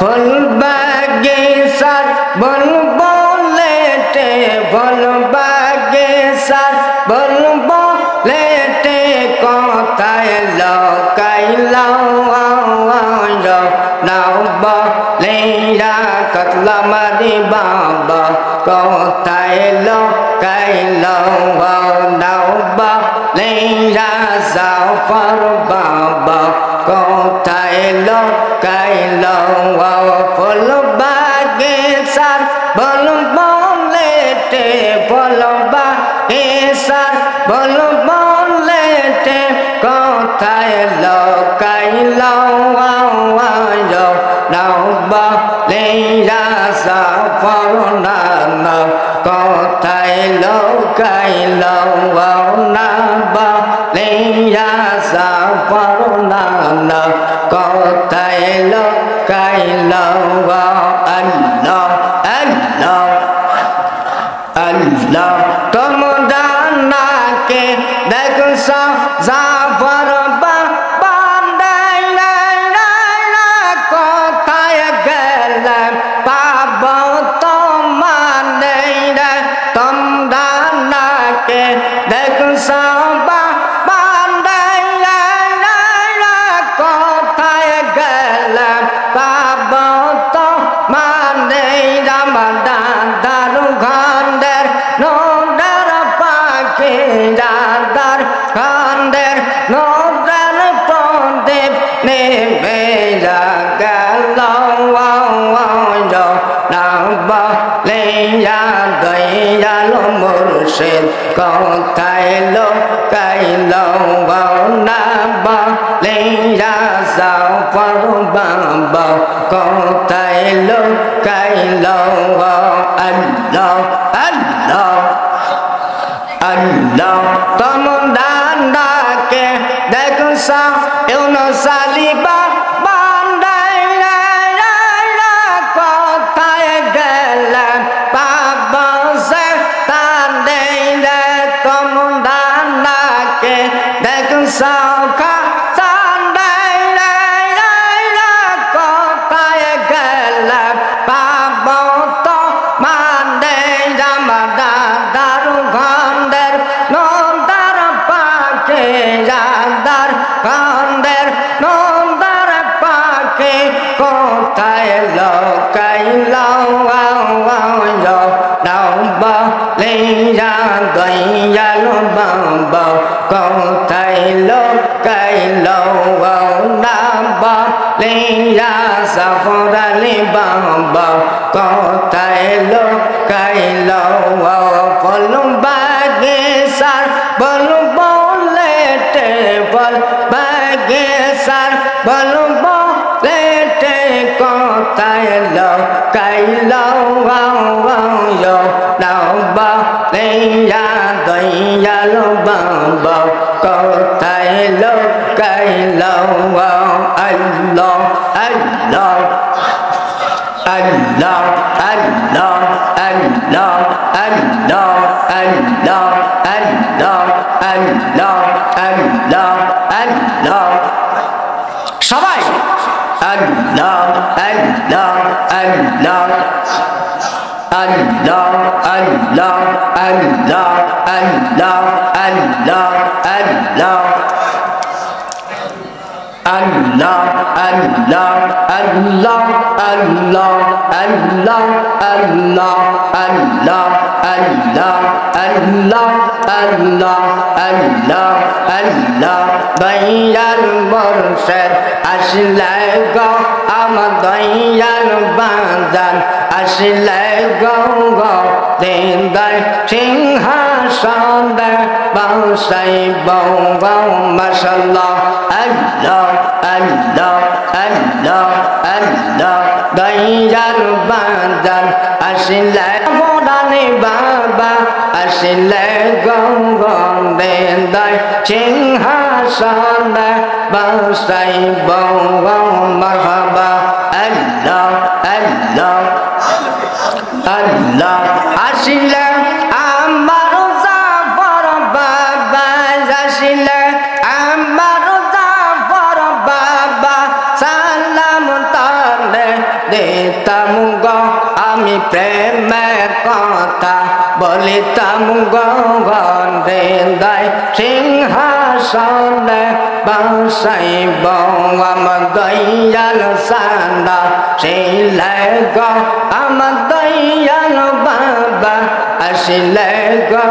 ফুল বাগিচার বুলবুলেতে ফুল বাগিচার বুলবুলেতে কোথায় লুকাইলাম নাও বলিয়া কাতলা মারি বাবা কোথায় লুকাইলাম নাও বলিয়া জাফর বাবা কোথায় লুকাইলাম ফুল বাগিচার বুলবুলেতে ফুল বাগিচার বুলবুলেতে কোথায় লুকাইলাম নাও বলিয়া জাফর নানা কোথায় লুকাইলাম না বলিয়া জাফর নানা কোথায় লুকাইলাম আল্লাহ আল্লাহ আল্লাহ তোমরা নাকে দেখছ জাফর কোথায় গেলেন পাব তোমারে তোমরা নাকে দেখছ কোথায় গেলেন পাব তোমারে রামাদান দারু খন্ডের নোডার পাখি রাদার খন্ডের নোডার প্রদীপ নেবে গেল বলিয়া দয়াল মুর্শিদ কোথায় লুকাইলাম না বলিয়া জাফর বাবা কোথায় লুকাইলাম আল্লাহ আল্লাহ আল্লাহ তোমরা নাকে দেখছ ইউনুস আলিবা কোথায় গেলেন পাব সে তারে তোমরা নাকে দেখছ কোথায় গেলেন পাব তো মানে দারু খন্ডের নন্দার পাখি রাদার খন্ডের নন্দার পাখি কোথায় লুকাইলাম নাও বলিয়া দয়াল বাবা কোথায় লুকাইলাম না বলিয়া জাফর আলী বাবা কোথায় লুকাইলাম ফুল বাগিচার বুলবুলেতে ফুল বাগিচার বুলবুলেতে কোথায় লুকাইলাম নাও বলিয়া দয়াল বাবা কোথায় লুকাইলাম আল্লাহ আল্লাহ আল্লাহ আল্লাহ আল্লাহ আল্লাহ আল্লাহ আল্লাহ আল্লাহ আল্লাহ আল্লাহ সবাই আল্লাহ আল্লাহ আল্লাহ আল্লাহ আল্লাহ আল্লাহ আল্লাহ আল্লাহ আল্লাহ Allah Allah Allah Allah Allah Allah Allah Allah Allah Allah Allah Allah Dayal মুর্শিদ আসলে গো আমার দয়াল বাজান আসলে গো গো দিন দয় সিংহাসন বসাই বৌ বৌ মাশাআল্লাহ Allah Allah Allah Allah Dayal বাজান আসলে মোরানি বাবা আসলে গঙ্গন বেদায় সিংহাসন বসাই বৌ বৌ মারহাবা Allah Allah Allah আসলে আমার জাফর বাবা আসলে আমার জাফর বাবা সালাম তারে প্রেমের কথা বলিতাম গগন হৃদয় সিংহাসনে বসাইব আমার দয়াল সান্দা শিলে গো আমার দয়াল বাবা আসিলে গো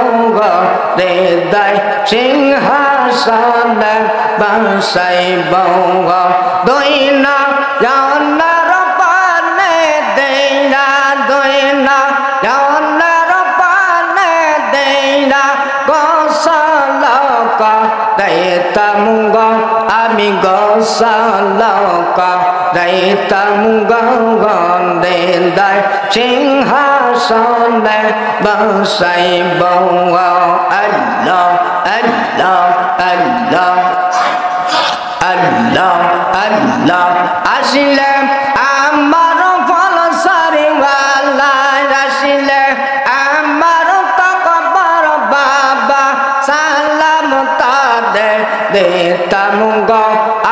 হৃদয় সিংহাসনে বসাইব দইনা জানার পানে দেইনা দইনা জানার পানে দেইনা গোসালক দাইতাম গো আমি গোসালক দাইতাম গগন হৃদয় সিংহাসনে বসাইব আল্লাহ আল্লাহ আল্লাহ আল্লাহ আল্লাহ আসিলে আমার ফল সারিওয়ালা আসিলে আমার তকবর বাবা সালাম তাদের দিতাম গো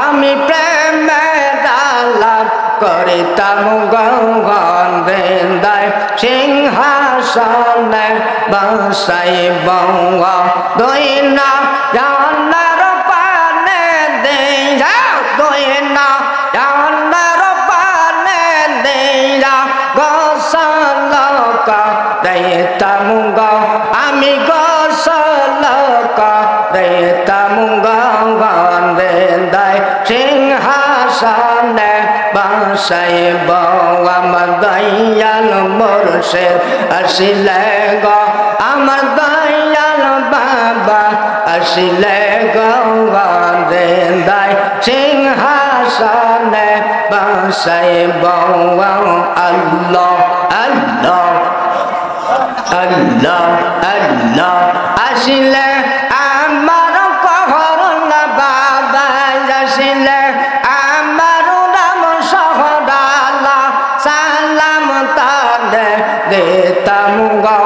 আমি প্রেমের আলাপ করিতাম গগন হৃদয় সিংহাসনে বসাইব দইনা জানার পানে দেইয়া দইনা জানার পানে দেইয়া গোসালক দিতাম গো আমি গোসালক দিতাম গগন হৃদয় সিংহাসনে বসাইব আমার দয়াল মুর্শিদ আসিলে গো আমার দয়াল বাবা আসিলে গগন হৃদয় সিংহাসনে বসাইব আল্লাহ আল্লাহ আল্লাহ আল্লাহ আসিলে আমার কহরণ বাবা আসিলে আমার নাম সহদালা সালাম তাদের দিতাম গো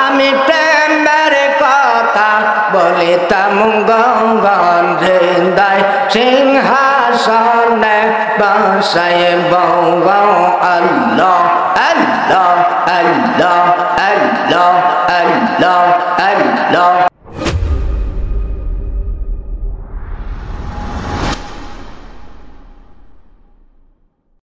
আমি প্রেমের কথা বলিতাম গগন হৃদয় সিংহাসনে বসাইব আল্লাহ আল্লাহ আল্লাহ আল্লাহ আল্লাহ আল্লাহ